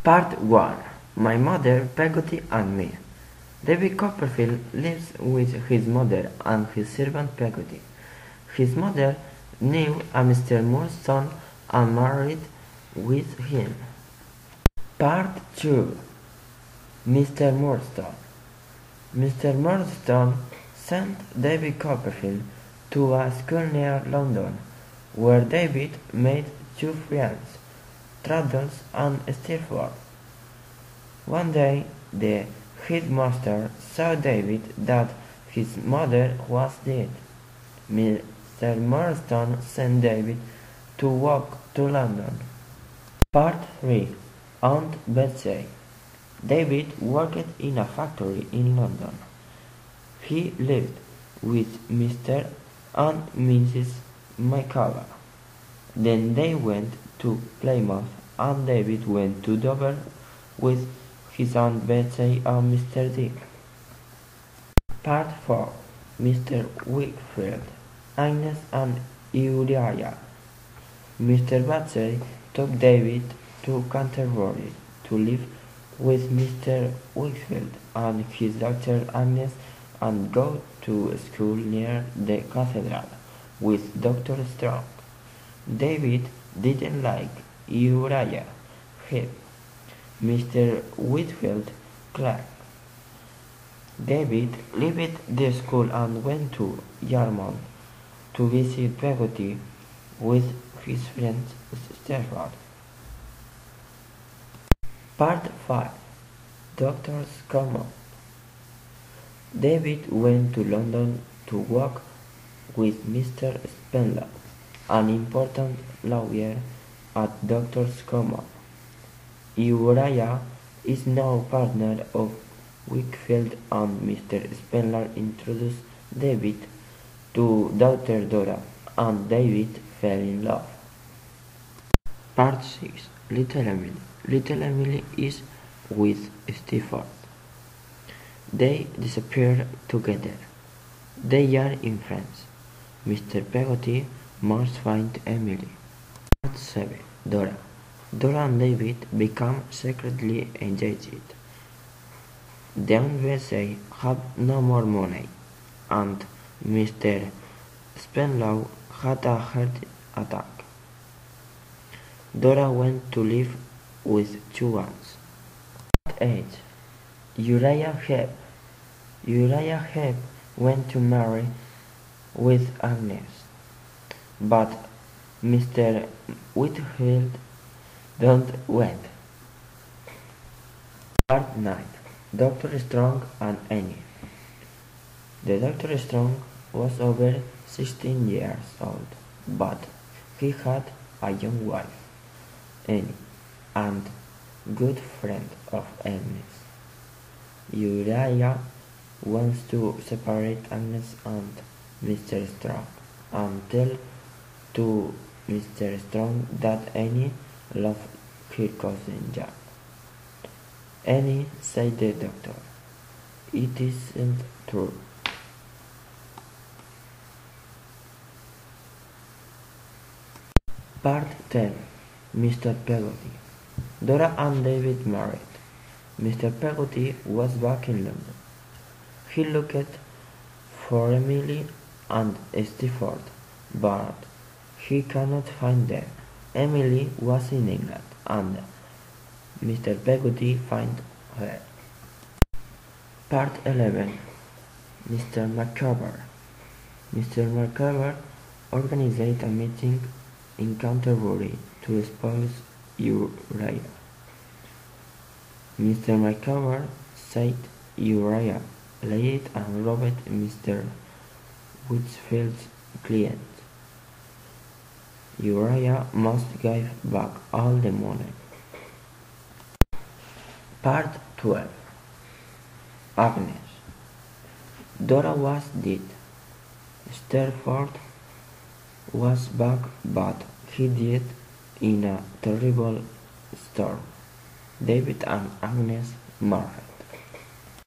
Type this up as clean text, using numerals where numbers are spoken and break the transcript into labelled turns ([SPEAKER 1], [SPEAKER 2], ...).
[SPEAKER 1] Part 1. My Mother, Peggotty and Me. David Copperfield lives with his mother and his servant Peggotty. His mother knew a Mr. Murdstone and married with him. Part 2. Mr. Murdstone. Mr. Murdstone sent David Copperfield to a school near London, where David made two friends, Traddles and Steerforth. One day the headmaster saw David that his mother was dead. Mr. Murdstone sent David to walk to London. Part 3. Aunt Betsy. David worked in a factory in London. He lived with Mr. and Mrs. Micawber. Then they went to Plymouth and David went to Dover with his Aunt Betsy and Mr. Dick. Part 4. Mr. Wickfield, Agnes and Uriah. Mr. Betsy took David to Canterbury to live with Mr. Wickfield and his daughter Agnes and go to school near the cathedral with Dr. Strong. David didn't like Uriah Heep. Mr. Whitfield Clark. David left the school and went to Yarmouth to visit Peggotty with his friend Steerforth. Part 5. Doctor's Common. David went to London to work with Mr. Spenlow, an important lawyer at Doctor's Common. Uriah is now partner of Wickfield and Mr. Spenlow introduced David to daughter Dora and David fell in love. Part 6. Little Emily. Little Emily is with Steerforth. They disappear together. They are in France. Mr. Peggotty must find Emily. Part 7. Dora. Dora and David become secretly engaged. The Aunt Betsy had no more money, and Mr. Spenlow had a heart attack. Dora went to live with two aunts. Part 8. Uriah Heep. Uriah Heep went to marry with Agnes, but Mr. Whitfield don't went. Part 9. Dr. Strong and Annie. The Dr. Strong was over 16 years old, but he had a young wife, Annie, and good friend of Agnes. Uriah wants to separate Agnes and Mr. Strong and tell to Mr. Strong that Annie loves her cousin Jack. Annie said the doctor, "It isn't true." Part 10. Mr. Peggotty. Dora and David married. Mr. Peggotty was back in London. He looked for Emily and Steerforth, but he cannot find them. Emily was in England, and Mr. Peggotty found her. Part 11. Mr. Micawber. Mr. Micawber organized a meeting in Canterbury to expose Uriah. Mr. Micawber said Uriah lied and robbed Mr. Whitfield's client. Uriah must give back all the money. Part 12. Agnes. Dora was dead. Steerforth was back, but he died in a terrible storm. David and Agnes married.